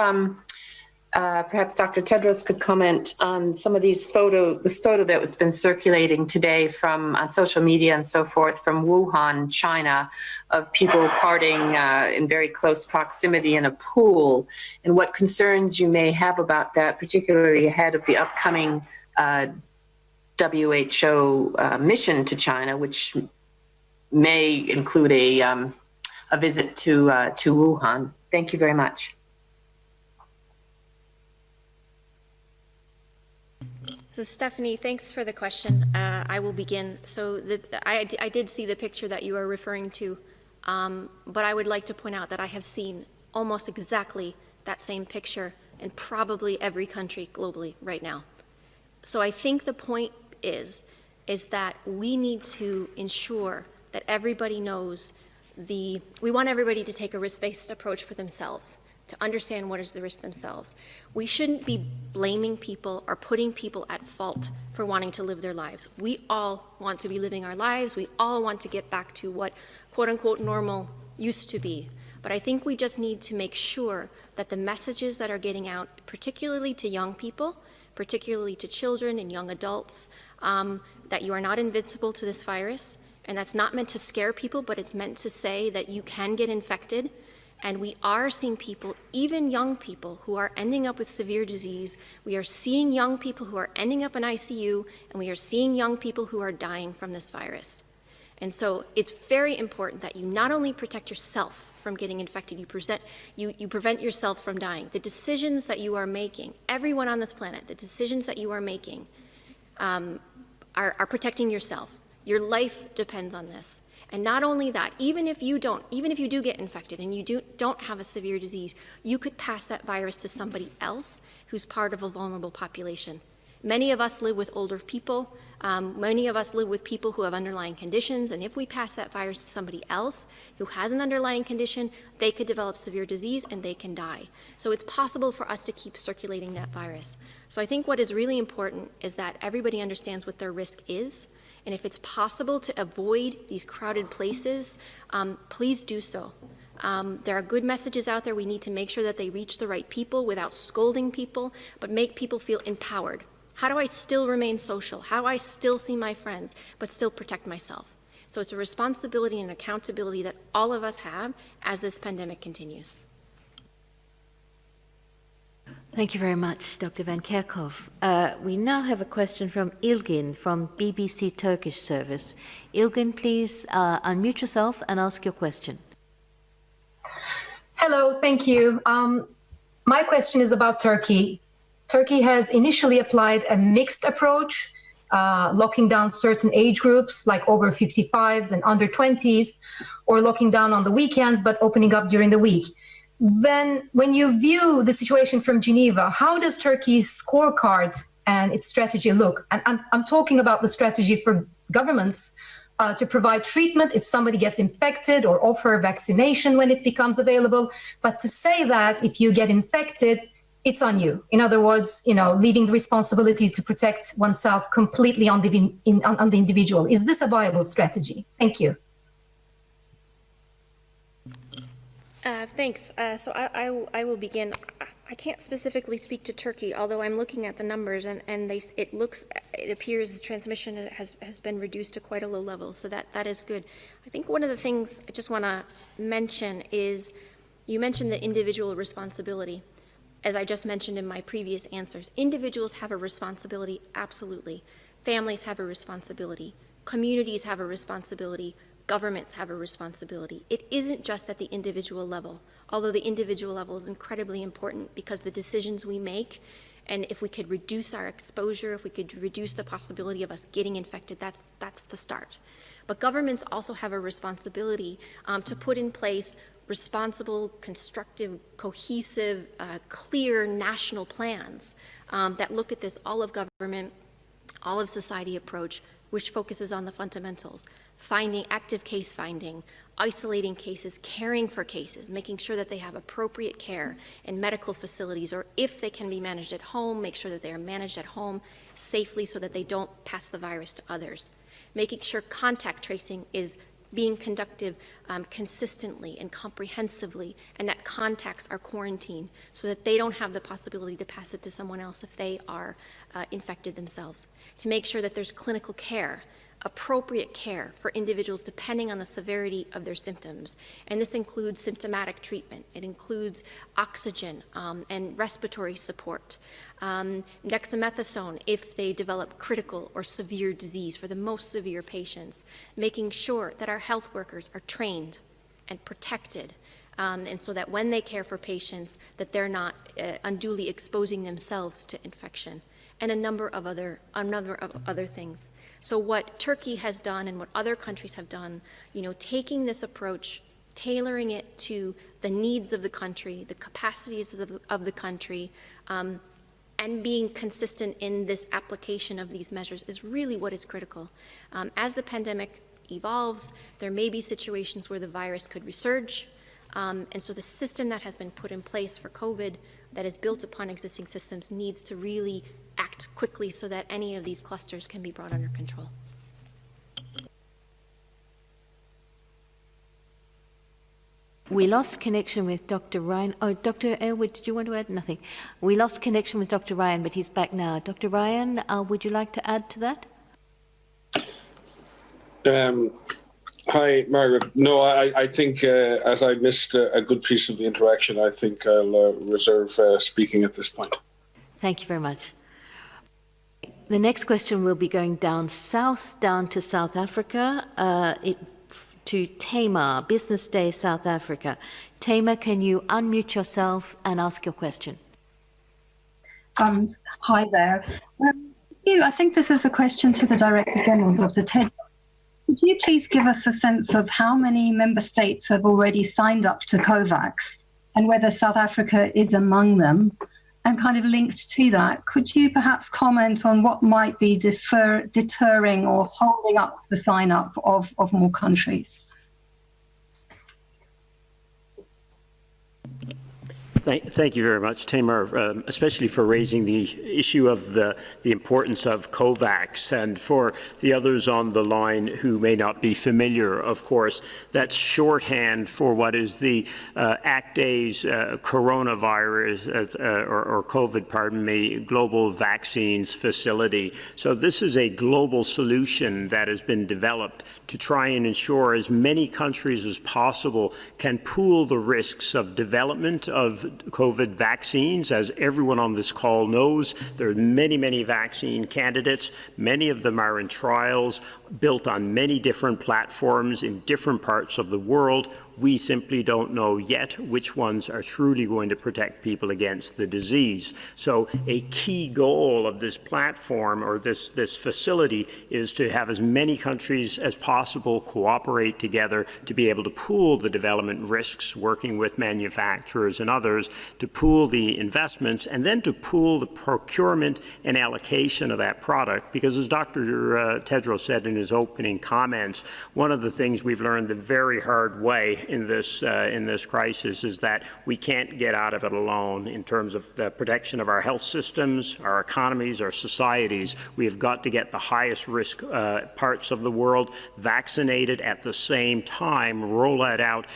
perhaps Dr. Tedros could comment on some of this photo that has been circulating today on social media and so forth from Wuhan, China, of people partying in very close proximity in a pool, and what concerns you may have about that, particularly ahead of the upcoming WHO mission to China, which may include a visit to Wuhan. Thank you very much. So Stephanie, thanks for the question. I will begin. So I did see the picture that you are referring to, but I would like to point out that I have seen almost exactly that same picture in probably every country globally right now. So I think the point is that we need to ensure that everybody knows we want everybody to take a risk-based approach for themselves, to understand what is the risk themselves. We shouldn't be blaming people or putting people at fault for wanting to live their lives. We all want to be living our lives. We all want to get back to what quote-unquote normal used to be. But I think we just need to make sure that the messages that are getting out, particularly to young people, particularly to children and young adults, that you are not invincible to this virus. And that's not meant to scare people, but it's meant to say that you can get infected. And we are seeing people, even young people, who are ending up with severe disease. We are seeing young people who are ending up in ICU, and we are seeing young people who are dying from this virus. And so it's very important that you not only protect yourself from getting infected, you prevent yourself from dying. The decisions that you are making, everyone on this planet, the decisions that you are making are protecting yourself. Your life depends on this. And not only that, even if you do get infected and you don't have a severe disease, you could pass that virus to somebody else who's part of a vulnerable population. Many of us live with older people. Many of us live with people who have underlying conditions, and if we pass that virus to somebody else who has an underlying condition, they could develop severe disease and they can die. So it's possible for us to keep circulating that virus. So I think what is really important is that everybody understands what their risk is, and if it's possible to avoid these crowded places, please do so. There are good messages out there. We need to make sure that they reach the right people without scolding people, but make people feel empowered. How do I still remain social? How do I still see my friends, but still protect myself? So it's a responsibility and accountability that all of us have as this pandemic continues. Thank you very much, Dr. Van Kerkhove. We now have a question from Ilgin from BBC Turkish Service. Ilgin, please unmute yourself and ask your question. Hello, thank you. My question is about Turkey. Turkey has initially applied a mixed approach, locking down certain age groups like over 55s and under 20s, or locking down on the weekends but opening up during the week. When you view the situation from Geneva, how does Turkey's scorecard and its strategy look? And I'm talking about the strategy for governments to provide treatment if somebody gets infected or offer vaccination when it becomes available. But to say that if you get infected, it's on you. In other words, leaving the responsibility to protect oneself completely on the individual. Is this a viable strategy? Thank you. Thanks. So I will begin. I can't specifically speak to Turkey, although I'm looking at the numbers, and it appears transmission has been reduced to quite a low level. So that is good. I think one of the things I just want to mention is you mentioned the individual responsibility. As I just mentioned in my previous answers, individuals have a responsibility, absolutely. Families have a responsibility. Communities have a responsibility. Governments have a responsibility. It isn't just at the individual level, although the individual level is incredibly important because the decisions we make, and if we could reduce our exposure, if we could reduce the possibility of us getting infected, that's the start. But governments also have a responsibility to put in place responsible, constructive, cohesive, clear national plans that look at this all of government, all of society approach, which focuses on the fundamentals, finding active case finding, isolating cases, caring for cases, making sure that they have appropriate care in medical facilities, or if they can be managed at home, make sure that they are managed at home safely so that they don't pass the virus to others. Making sure contact tracing is being conducted consistently and comprehensively, and that contacts are quarantined so that they don't have the possibility to pass it to someone else if they are infected themselves. To make sure that there's clinical care, appropriate care for individuals depending on the severity of their symptoms. And this includes symptomatic treatment. It includes oxygen and respiratory support. Dexamethasone if they develop critical or severe disease for the most severe patients. Making sure that our health workers are trained and protected. And so that when they care for patients, that they're not unduly exposing themselves to infection. And a number of other things. So what Turkey has done and what other countries have done, taking this approach, tailoring it to the needs of the country, the capacities of the country, and being consistent in this application of these measures is really what is critical. As the pandemic evolves, there may be situations where the virus could resurge, and so the system that has been put in place for COVID that is built upon existing systems needs to really act quickly so that any of these clusters can be brought under control. We lost connection with Dr. Ryan. Oh, Dr. Elwood, did you want to add? Nothing. We lost connection with Dr. Ryan, but he's back now. Dr. Ryan, would you like to add to that? Hi, Margaret. No, I think as I missed a good piece of the interaction, I think I'll reserve speaking at this point. Thank you very much. The next question will be going down south, down to South Africa, to Tamar, Business Day, South Africa. Tamar, can you unmute yourself and ask your question? Hi there. I think this is a question to the Director General, Dr. Ted. Could you please give us a sense of how many member states have already signed up to COVAX and whether South Africa is among them? And kind of linked to that, could you perhaps comment on what might be deterring or holding up the sign-up of more countries? Thank you very much, Tamar, especially for raising the issue of the importance of COVAX. And for the others on the line who may not be familiar, of course, that's shorthand for what is the ACTA's coronavirus, or COVID, pardon me, global vaccines facility. So this is a global solution that has been developed to try and ensure as many countries as possible can pool the risks of development of COVID vaccines. As everyone on this call knows, there are many, many vaccine candidates. Many of them are in trials, built on many different platforms in different parts of the world. We simply don't know yet which ones are truly going to protect people against the disease. So a key goal of this platform, or this facility, is to have as many countries as possible cooperate together to be able to pool the development risks, working with manufacturers and others, to pool the investments, and then to pool the procurement and allocation of that product. Because as Dr. Tedros said in his opening comments, one of the things we've learned the very hard way in this crisis is that we can't get out of it alone in terms of the protection of our health systems, our economies, our societies. We have got to get the highest risk parts of the world vaccinated at the same time. Roll that out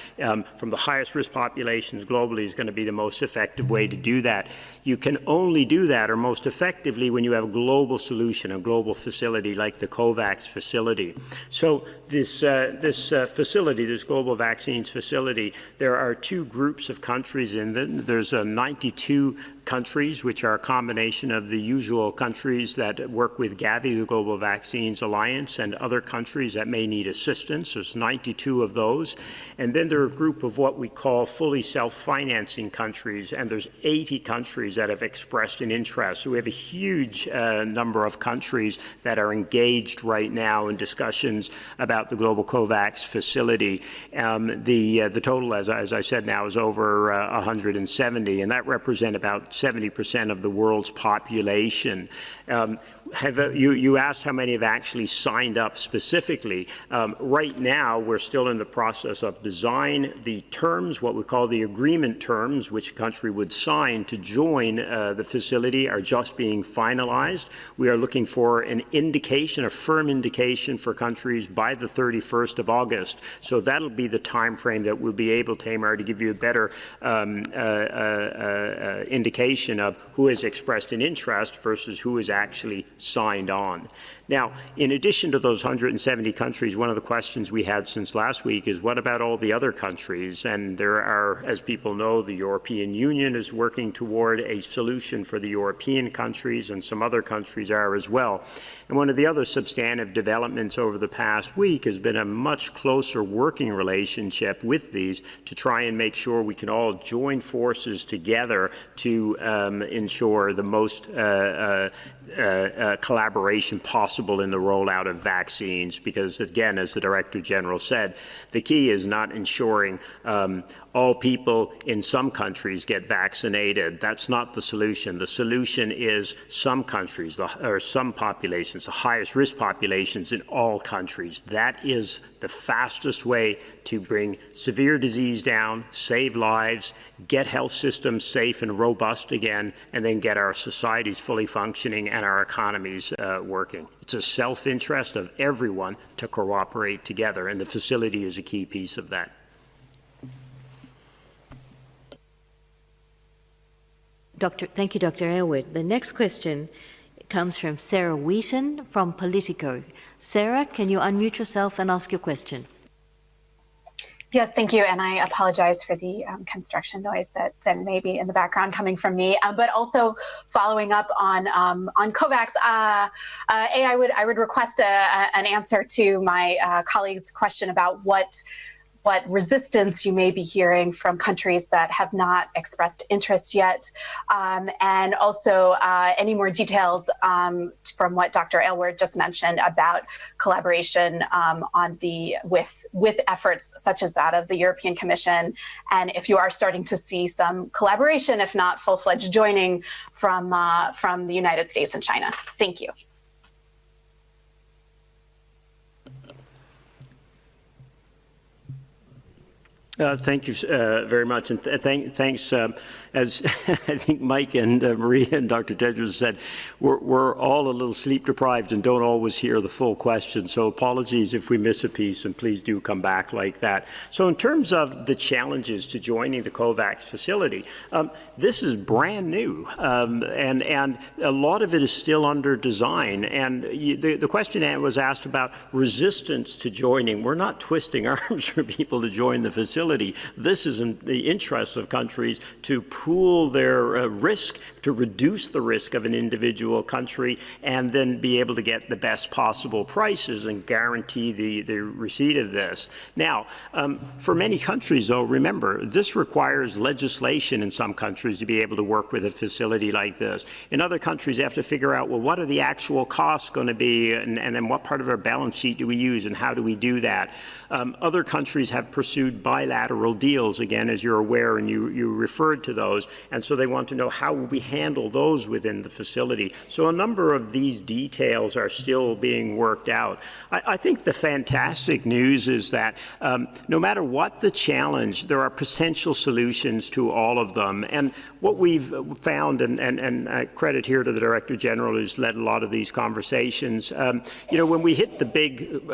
from the highest risk populations globally is going to be the most effective way to do that. You can only do that, or most effectively, when you have a global solution, a global facility like the COVAX facility. So this facility, this global vaccines facility, there are two groups of countries in it. There's 92 countries, which are a combination of the usual countries that work with Gavi, the Global Vaccines Alliance, and other countries that may need assistance. There's 92 of those. And then there are a group of what we call fully self-financing countries, and there's 80 countries that have expressed an interest. So we have a huge number of countries that are engaged right now in discussions about the global COVAX facility. The total, as I said now, is over 170, and that represents about 70% of the world's population. You asked how many have actually signed up specifically. Right now, we're still in the process of design. The terms, what we call the agreement terms, which a country would sign to join the facility, are just being finalized. We are looking for an indication, a firm indication for countries by the 31st of August. So that'll be the time frame that we'll be able, Tamar, to give you a better indication of who has expressed an interest versus who is actually signed on. Now, in addition to those 170 countries, one of the questions we had since last week is what about all the other countries? And there are, as people know, the European Union is working toward a solution for the European countries, and some other countries are as well. And one of the other substantive developments over the past week has been a much closer working relationship with these to try and make sure we can all join forces together to ensure the most collaboration possible in the rollout of vaccines, because again, as the Director General said, the key is not ensuring all people in some countries get vaccinated. That's not the solution. The solution is some countries or some populations, the highest risk populations in all countries. That is the fastest way to bring severe disease down, save lives, get health systems safe and robust again, and then get our societies fully functioning and our economies working. It's a self-interest of everyone to cooperate together, and the facility is a key piece of that. Thank you, Dr. Aylward. The next question comes from Sarah Wheaton from Politico. Sarah, can you unmute yourself and ask your question? Yes, thank you. And I apologize for the construction noise that may be in the background coming from me. But also following up on COVAX, I would request an answer to my colleague's question about what resistance you may be hearing from countries that have not expressed interest yet, and also any more details from what Dr. Aylward just mentioned about collaboration with efforts such as that of the European Commission, and if you are starting to see some collaboration, if not full-fledged joining, from the United States and China. Thank you. Thank you very much, and thanks. As I think Mike and Maria and Dr. Tedros said, we're all a little sleep deprived and don't always hear the full question. So apologies if we miss a piece, and please do come back like that. So in terms of the challenges to joining the COVAX facility, this is brand new, and a lot of it is still under design. And the question was asked about resistance to joining. We're not twisting arms for people to join the facility. This is in the interest of countries to pool their risk, to reduce the risk of an individual country, and then be able to get the best possible prices and guarantee the receipt of this. Now, for many countries, though, remember, this requires legislation in some countries to be able to work with a facility like this. In other countries, they have to figure out, well, what are the actual costs going to be, and then what part of our balance sheet do we use, and how do we do that? Other countries have pursued bilateral deals, again, as you're aware, and you referred to those. And so they want to know how we handle those within the facility. So a number of these details are still being worked out. I think the fantastic news is that no matter what the challenge, there are potential solutions to all of them. And what we've found, and credit here to the Director General who's led a lot of these conversations, when we hit the big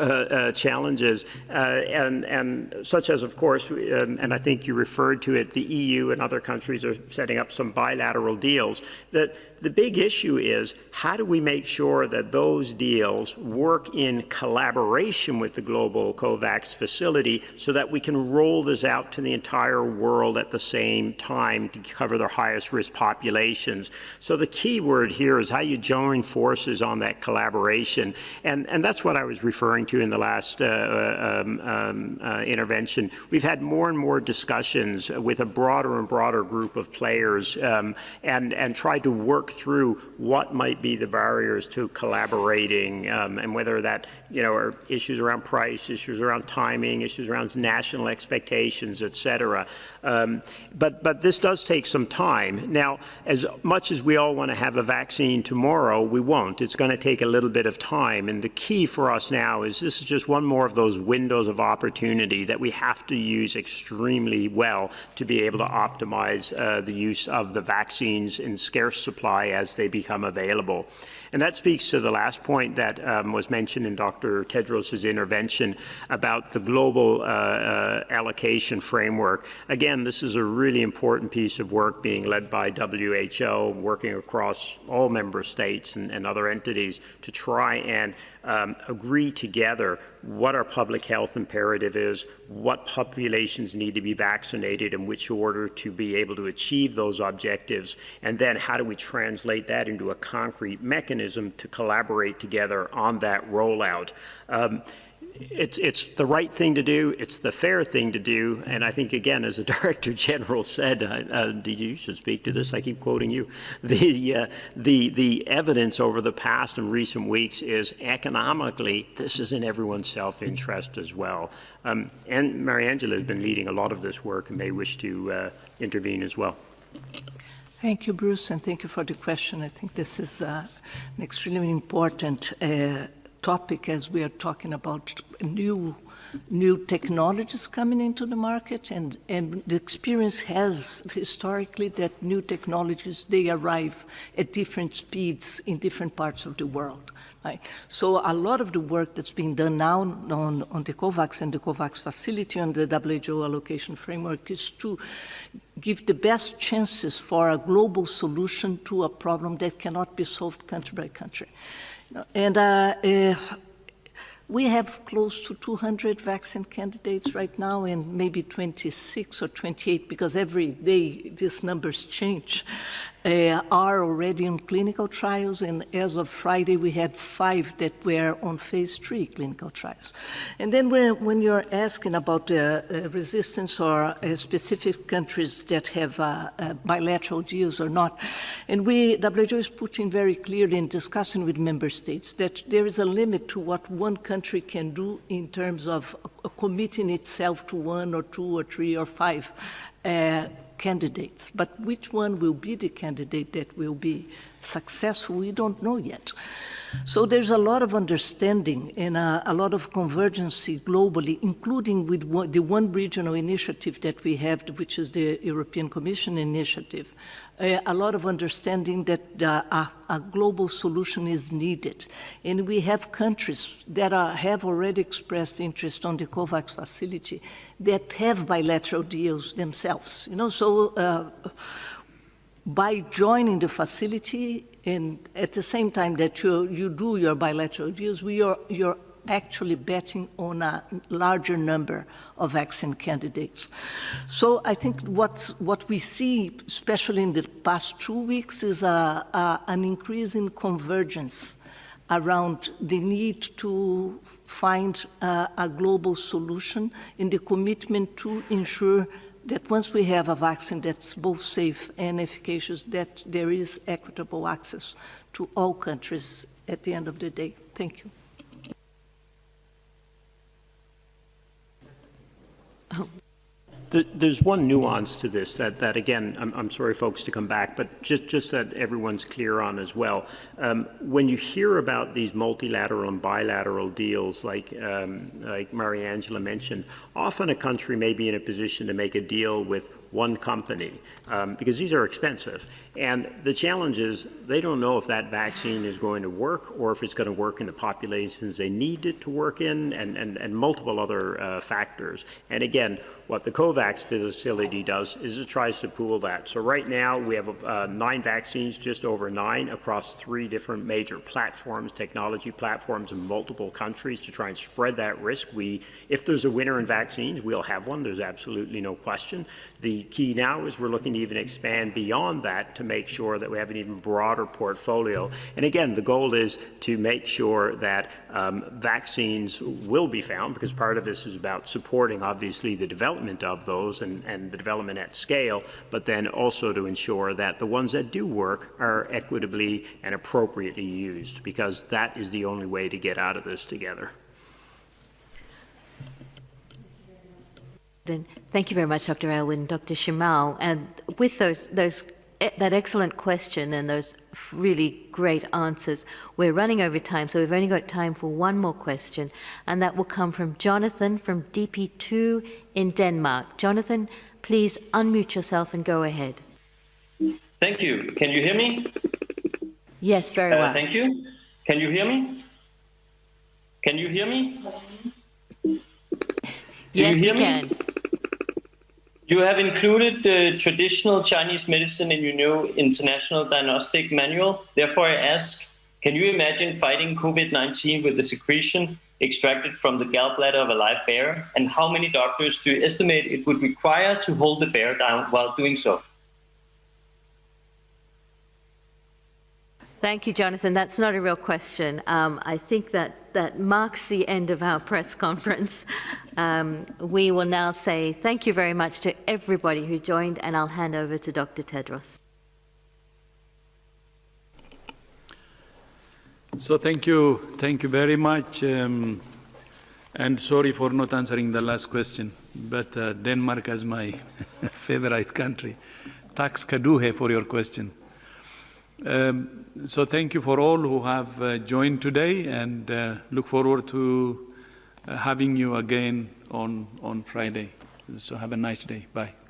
challenges, and such as, of course, and I think you referred to it, the EU and other countries are setting up some bilateral deals, that the big issue is, how do we make sure that those deals work in collaboration with the global COVAX facility so that we can roll this out to the entire world at the same time to cover the highest risk populations? So the key word here is how you join forces on that collaboration. And that's what I was referring to in the last intervention. We've had more and more discussions with a broader and broader group of players and tried to work through what might be the barriers to collaborating, and whether that are issues around price, issues around timing, issues around national expectations, et cetera. But this does take some time. Now, as much as we all want to have a vaccine tomorrow, we won't. It's going to take a little bit of time. And the key for us now is this is just one more of those windows of opportunity that we have to use extremely well to be able to optimize the use of the vaccines in scarce supply as they become available. And that speaks to the last point that was mentioned in Dr. Tedros' intervention about the global allocation framework. Again, this is a really important piece of work being led by WHO, working across all member states and other entities to try and agree together what our public health imperative is, what populations need to be vaccinated, in which order to be able to achieve those objectives, and then how do we translate that into a concrete mechanism to collaborate together on that rollout. It's the right thing to do. It's the fair thing to do. And I think, again, as the Director General said, you should speak to this, I keep quoting you, the evidence over the past and recent weeks is economically, this is in everyone's self-interest as well. And Mariangela has been leading a lot of this work and may wish to intervene as well. Thank you, Bruce, and thank you for the question. I think this is an extremely important topic as we are talking about new technologies coming into the market, and the experience has historically that new technologies, they arrive at different speeds in different parts of the world. Right? So a lot of the work that's being done now on the COVAX and the COVAX facility and the WHO allocation framework is to give the best chances for a global solution to a problem that cannot be solved country by country. And we have close to 200 vaccine candidates right now, and maybe 26 or 28, because every day these numbers change, are already in clinical trials. And as of Friday, we had 5 that were on phase 3 clinical trials. And then when you're asking about resistance or specific countries that have bilateral deals or not, and WHO is putting very clearly in discussing with member states that there is a limit to what one country can do in terms of committing itself to 1 or 2 or 3 or 5 candidates. But which one will be the candidate that will be successful, we don't know yet. So there's a lot of understanding and a lot of convergency globally, including with the one regional initiative that we have, which is the European Commission initiative. A lot of understanding that a global solution is needed. And we have countries that have already expressed interest on the COVAX facility that have bilateral deals themselves. So by joining the facility and at the same time that you do your bilateral deals, you're actually betting on a larger number of vaccine candidates. So I think what we see, especially in the past 2 weeks, is an increase in convergence around the need to find a global solution and the commitment to ensure that once we have a vaccine that's both safe and efficacious, that there is equitable access to all countries at the end of the day. Thank you. There's one nuance to this that again, I'm sorry, folks, to come back, but just that everyone's clear on as well. When you hear about these multilateral and bilateral deals, like Mariangela mentioned, often a country may be in a position to make a deal with one company, because these are expensive. And the challenge is they don't know if that vaccine is going to work or if it's going to work in the populations they need it to work in, and multiple other factors. And again, what the COVAX facility does is it tries to pool that. So right now we have 9 vaccines, just over 9, across 3 different major platforms, technology platforms in multiple countries to try and spread that risk. If there's a winner in vaccines, we'll have one. There's absolutely no question. The key now is we're looking to even expand beyond that to make sure that we have an even broader portfolio. And again, the goal is to make sure that vaccines will be found, because part of this is about supporting, obviously, the development of those and the development at scale, but then also to ensure that the ones that do work are equitably and appropriately used, because that is the only way to get out of this together. Thank you very much, Dr. Aylwin, Dr. Shimal. And with that excellent question and those really great answers, we're running over time, so we've only got time for one more question, and that will come from Jonathan from DP2 in Denmark. Jonathan, please unmute yourself and go ahead. Thank you. Can you hear me? Yes, very well. Thank you. Can you hear me? Can you hear me? Yes, we can. You have included traditional Chinese medicine in your new international diagnostic manual. Therefore, I ask, can you imagine fighting COVID-19 with the secretion extracted from the gallbladder of a live bear? And how many doctors do you estimate it would require to hold the bear down while doing so? Thank you, Jonathan. That's not a real question. I think that marks the end of our press conference. We will now say thank you very much to everybody who joined, and I'll hand over to Dr. Tedros. So thank you very much. And sorry for not answering the last question, but Denmark is my favorite country. Tax kaduhe for your question. So thank you for all who have joined today, and look forward to having you again on Friday. So have a nice day. Bye.